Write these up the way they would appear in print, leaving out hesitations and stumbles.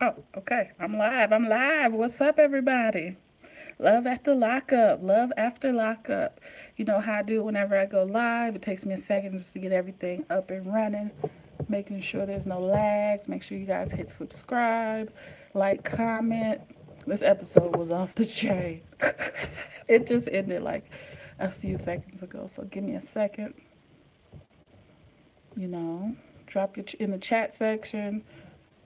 Oh, okay. I'm live. I'm live. What's up, everybody? Love after lockup. Love after lockup. You know how I do it whenever I go live. It takes me a second just to get everything up and running, making sure there's no lags. Make sure you guys hit subscribe, like, comment. This episode was off the chain. It just ended like a few seconds ago. So give me a second. You know, drop your in the chat section.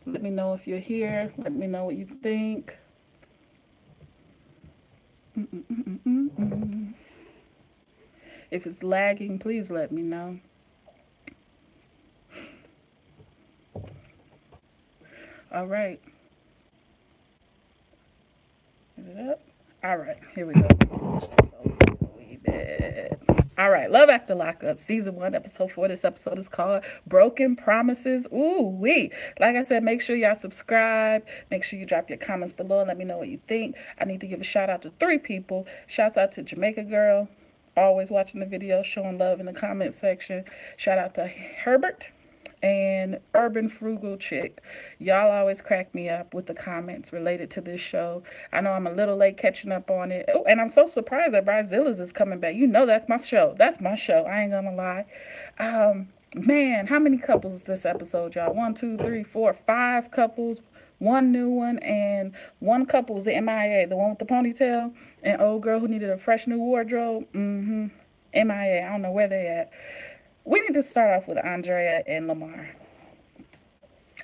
Let me know if you're here. Let me know what you think. Mm-mm-mm-mm-mm. If it's lagging, please let me know. All right. Is it up? All right. Here we go. So we bad. All right. Love After Lockup, season one, episode four. This episode is called Broken Promises. Ooh, wee. Like I said, make sure y'all subscribe. Make sure you drop your comments below and let me know what you think. I need to give a shout out to three people. Shouts out to Jamaica Girl, always watching the video, showing love in the comment section. Shout out to Herbert and Urban Frugal Chick. Y'all always crack me up with the comments related to this show. I know I'm a little late catching up on it. Oh, and I'm so surprised that Bridezillas is coming back. You know that's my show. That's my show. I ain't gonna lie. Man, how many couples this episode, y'all? One, two, three, four, five couples. One new one and one couple was the MIA, the one with the ponytail, and old girl who needed a fresh new wardrobe. MIA. I don't know where they at. We need to start off with Andrea and Lamar.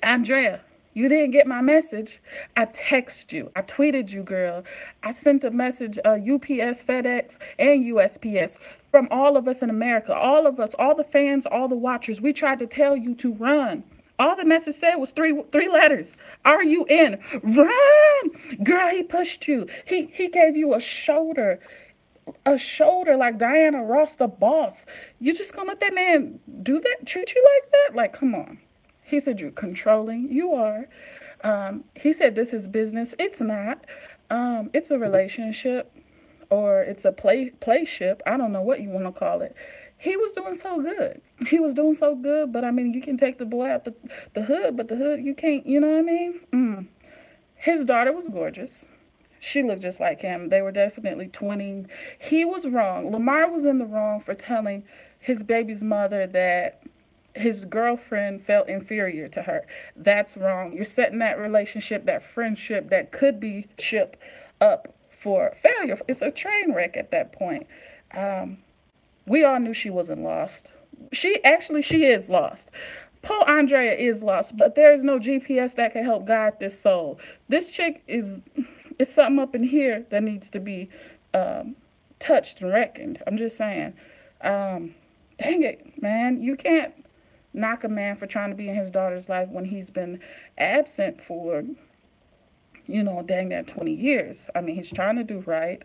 Andrea, you didn't get my message. I text you. I tweeted you, girl. I sent a message, UPS, FedEx, and USPS from all of us in America. All of us, all the fans, all the watchers. We tried to tell you to run. All the message said was three letters. Are you in? Run, girl. He pushed you. He gave you a shoulder like Diana Ross, the boss. You just gonna let that man do that? Treat you like that? Like, come on. He said you're controlling. You are. He said this is business. It's not. It's a relationship, or it's a playship. I don't know what you want to call it. He was doing so good. He was doing so good. But I mean, you can take the boy out the hood, but the hood you can't. You know what I mean? His daughter was gorgeous. She looked just like him. They were definitely twinning. He was wrong. Lamar was in the wrong for telling his baby's mother that his girlfriend felt inferior to her. That's wrong. You're setting that relationship, that friendship, that could be ship up for failure. It's a train wreck at that point. We all knew she wasn't lost. She is lost. Poor Andrea is lost, but there is no GPS that can help guide this soul. This chick is something up in here that needs to be um, touched and reckoned. I'm just saying. Dang it, man. You can't knock a man for trying to be in his daughter's life when he's been absent for, dang that 20 years. I mean, he's trying to do right.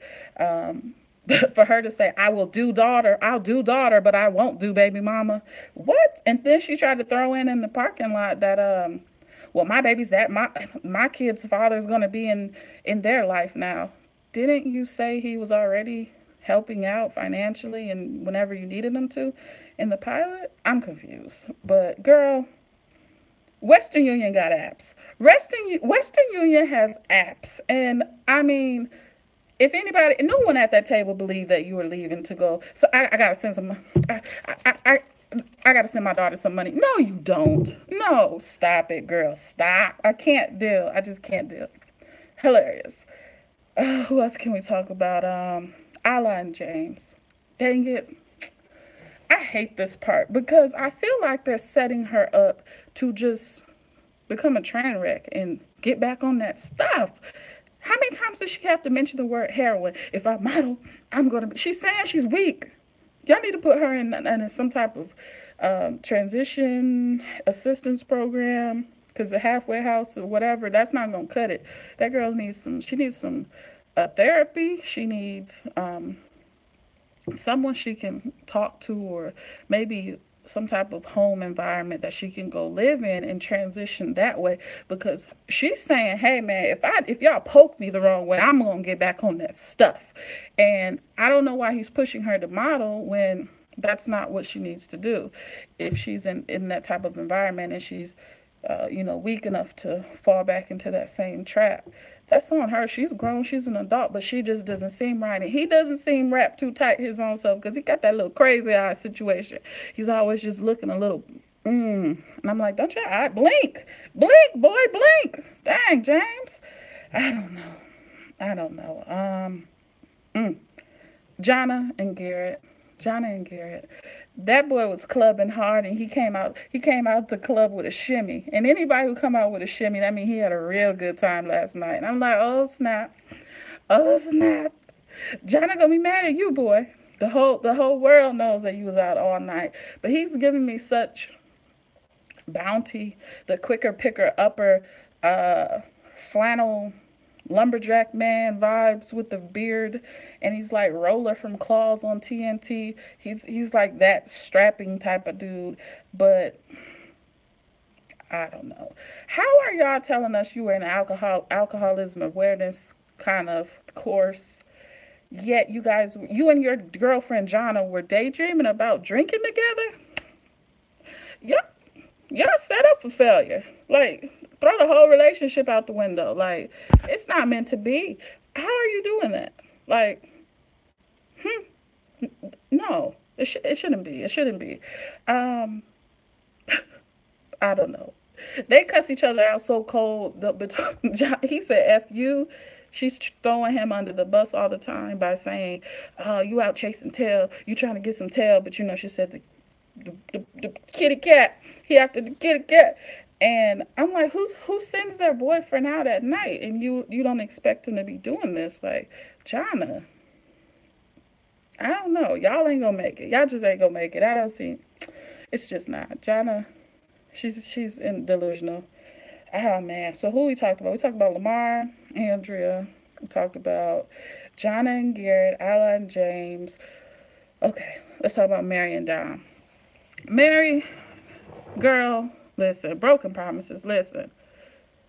But for her to say, I'll do daughter, but I won't do baby mama. What? And then she tried to throw in the parking lot that, well, my baby's that, my kid's father's going to be in their life now. Didn't you say he was already helping out financially and whenever you needed him to in the pilot? I'm confused. But girl, Western Union got apps. Western Union has apps. And I mean, if anybody, no one at that table believed that you were leaving to go. So I gotta send some. I gotta send my daughter some money. No, you don't. No, stop it, girl. Stop. I can't deal. I just can't deal. Hilarious. Who else can we talk about? Ala and James. Dang it. I hate this part because I feel like they're setting her up to just become a train wreck and get back on that stuff. How many times does she have to mention the word heroin? If I model, I'm going to be. She's saying she's weak. Y'all need to put her in some type of transition assistance program because the halfway house or whatever, that's not going to cut it. That girl she needs some therapy. She needs someone she can talk to, or maybe some type of home environment that she can go live in and transition that way, because she's saying, hey man, if y'all poke me the wrong way, I'm gonna get back on that stuff. And I don't know why he's pushing her to model when that's not what she needs to do. If she's in that type of environment and she's weak enough to fall back into that same trap. That's on her. She's grown. She's an adult, but she just doesn't seem right. And he doesn't seem wrapped too tight his own self because he got that little crazy eye situation. He's always just looking a little. And I'm like, don't your eye blink, blink, boy, blink. Dang, James. I don't know. I don't know. Jonna and Garrett. Jonna and Garrett. That boy was clubbing hard and he came out the club with a shimmy. And anybody who come out with a shimmy, that means he had a real good time last night. And I'm like, oh snap. Oh snap. Jonna gonna be mad at you, boy. The whole world knows that you was out all night. But he's giving me such bounty, the quicker picker upper flannel lumberjack man vibes with the beard, and he's like Roller from Claws on TNT. He's like that strapping type of dude, but I don't know. How are y'all telling us you were in alcoholism awareness kind of course? Yet you and your girlfriend Jonna were daydreaming about drinking together. Yep, y'all set up for failure. Like, throw the whole relationship out the window. Like, it's not meant to be. How are you doing that? Like, no, it shouldn't be. It shouldn't be. Um, I don't know. They cuss each other out so cold. He said "f you." She's throwing him under the bus all the time by saying, "Oh, you out chasing tail. You trying to get some tail," but she said the kitty cat. He after the kitty cat. And I'm like, who sends their boyfriend out at night and you don't expect him to be doing this? Like, Jonna, I don't know. Y'all ain't gonna make it. Y'all just ain't gonna make it. I don't see. It's just not. Jonna, she's in delusional. Oh man. So who we talked about? We talked about Lamar, Andrea. We talked about Jonna and Garrett, Alla and James. Okay, let's talk about Mary and Dom. Mary, girl, listen, broken promises, listen.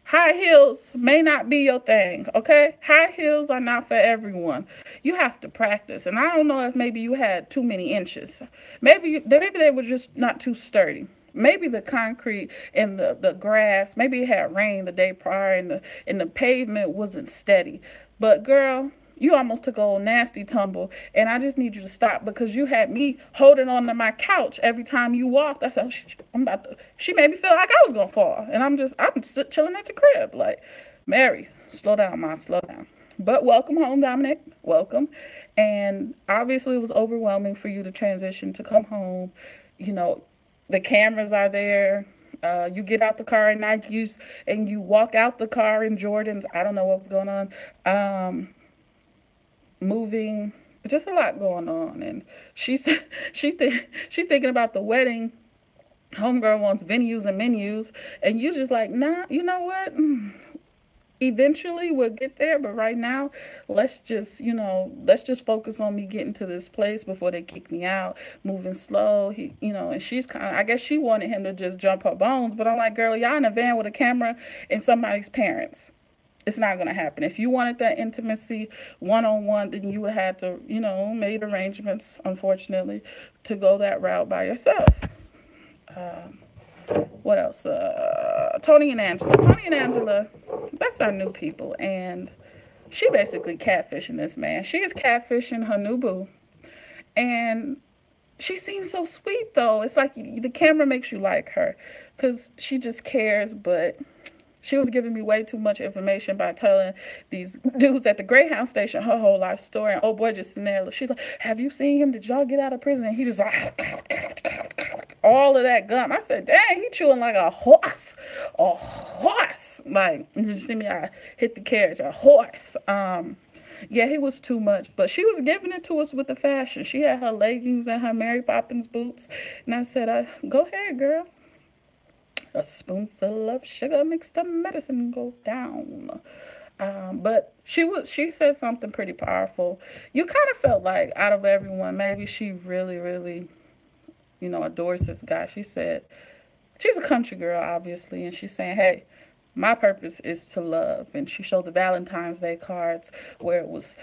High heels may not be your thing, okay? High heels are not for everyone. You have to practice. And I don't know if maybe you had too many inches. Maybe they were just not too sturdy. Maybe the concrete and the grass, maybe it had rained the day prior and the pavement wasn't steady. But girl, you almost took a old nasty tumble, and I just need you to stop because you had me holding on to my couch every time you walked. I said, I'm about to. She made me feel like I was gonna fall, and I'm chilling at the crib. Like, Mary, slow down, ma, slow down. But welcome home, Dominic. Welcome. And obviously, it was overwhelming for you to transition to come home. You know, the cameras are there. You get out the car in Nikes and you walk out the car in Jordans. I don't know what was going on. Moving, just a lot going on. And she's she's thinking about the wedding. Homegirl wants venues and menus, and you just like, nah. You know what? Eventually we'll get there, but right now let's just focus on me getting to this place before they kick me out, moving slow. And she's kind of, I guess she wanted him to just jump her bones, but I'm like, girl, y'all in a van with a camera and somebody's parents. It's not going to happen. If you wanted that intimacy one-on-one, then you would have to, made arrangements, unfortunately, to go that route by yourself. What else? Tony and Angela. Tony and Angela, that's our new people. And she basically catfishing this man. She is catfishing her new boo. And she seems so sweet, though. It's like the camera makes you like her because she just cares, but she was giving me way too much information by telling these dudes at the Greyhound station her whole life story. And oh boy, just sitting there. She's like, have you seen him? Did y'all get out of prison? And he just like, all of that gum. I said, dang, he chewing like a horse. A horse. Like, you see me, I hit the carriage, a horse. Yeah, he was too much. But she was giving it to us with the fashion. She had her leggings and her Mary Poppins boots. And I said, go ahead, girl. A spoonful of sugar makes the medicine go down. But she said something pretty powerful. You kind of felt like out of everyone, maybe she really, really, adores this guy. She said, she's a country girl, obviously, and she's saying, hey, My purpose is to love. And she showed the Valentine's Day cards where it was,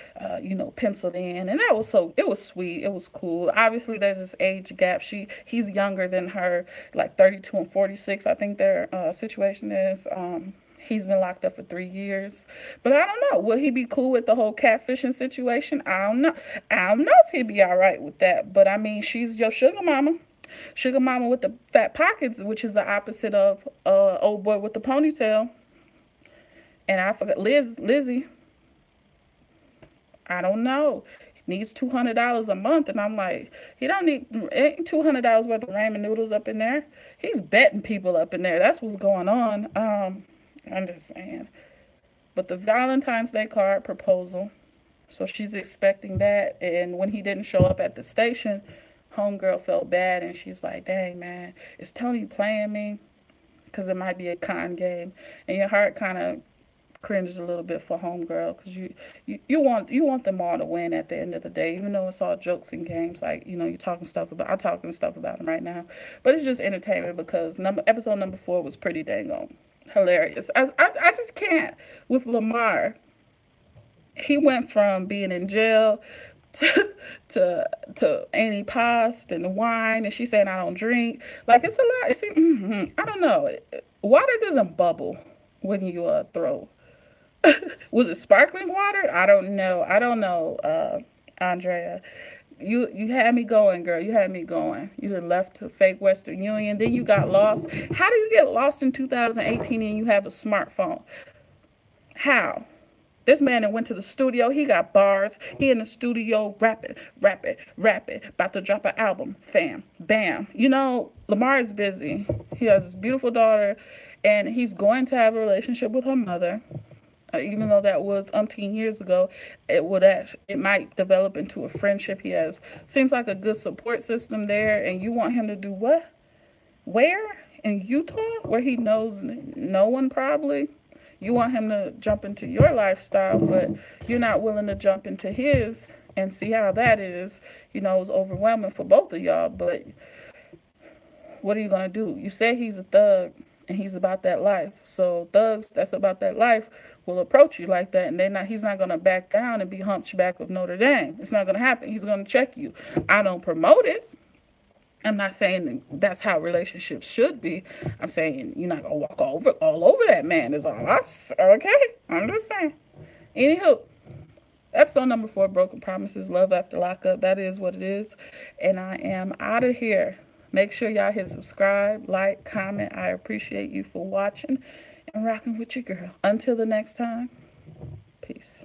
penciled in, and that was so. It was sweet. It was cool. Obviously, there's this age gap. He's younger than her, like 32 and 46. I think their situation is. He's been locked up for 3 years, but I don't know. Will he be cool with the whole catfishing situation? I don't know. I don't know if he'd be all right with that. But I mean, she's your sugar mama. Sugar mama with the fat pockets, which is the opposite of old boy with the ponytail. And I forgot Lizzie. I don't know. He needs $200 a month, and I'm like, he don't need ain't $200 worth of ramen noodles up in there. He's betting people up in there. That's what's going on. I'm just saying. But the Valentine's Day card proposal. So she's expecting that, and when he didn't show up at the station, homegirl felt bad, and she's like, "Dang man, is Tony playing me?" Because it might be a con game, and your heart kind of cringed a little bit for homegirl because you want them all to win at the end of the day, even though it's all jokes and games. Like you're talking stuff about I'm talking stuff about him right now, but it's just entertainment because episode number 4 was pretty dang on hilarious. I just can't with Lamar. He went from being in jail to Annie Post and wine, and she's saying I don't drink. Like it's a lot. I don't know. Water doesn't bubble when you throw. Was it sparkling water? I don't know. I don't know, Andrea. You had me going, girl. You had me going. You done left to fake Western Union. Then you got lost. How do you get lost in 2018 and you have a smartphone? How? This man that went to the studio, he got bars. He in the studio rapping, rapping, rapping, about to drop an album. Fam, bam. Lamar is busy. He has this beautiful daughter, and he's going to have a relationship with her mother. Even though that was umpteen years ago, it might develop into a friendship. Seems like a good support system there, and you want him to do what? Where? In Utah, where he knows no one probably. You want him to jump into your lifestyle, but you're not willing to jump into his and see how that is. It's overwhelming for both of y'all, but what are you going to do? You say he's a thug and he's about that life. So thugs that's about that life will approach you like that, and he's not going to back down and be hunchback of Notre Dame. It's not going to happen. He's going to check you. I don't promote it. I'm not saying that's how relationships should be. I'm saying you're not gonna walk all over that man. Is all I'm okay. I'm just saying. Anywho, episode number 4, Broken Promises, Love After Lockup. That is what it is, and I am out of here. Make sure y'all hit subscribe, like, comment. I appreciate you for watching and rocking with your girl. Until the next time, peace.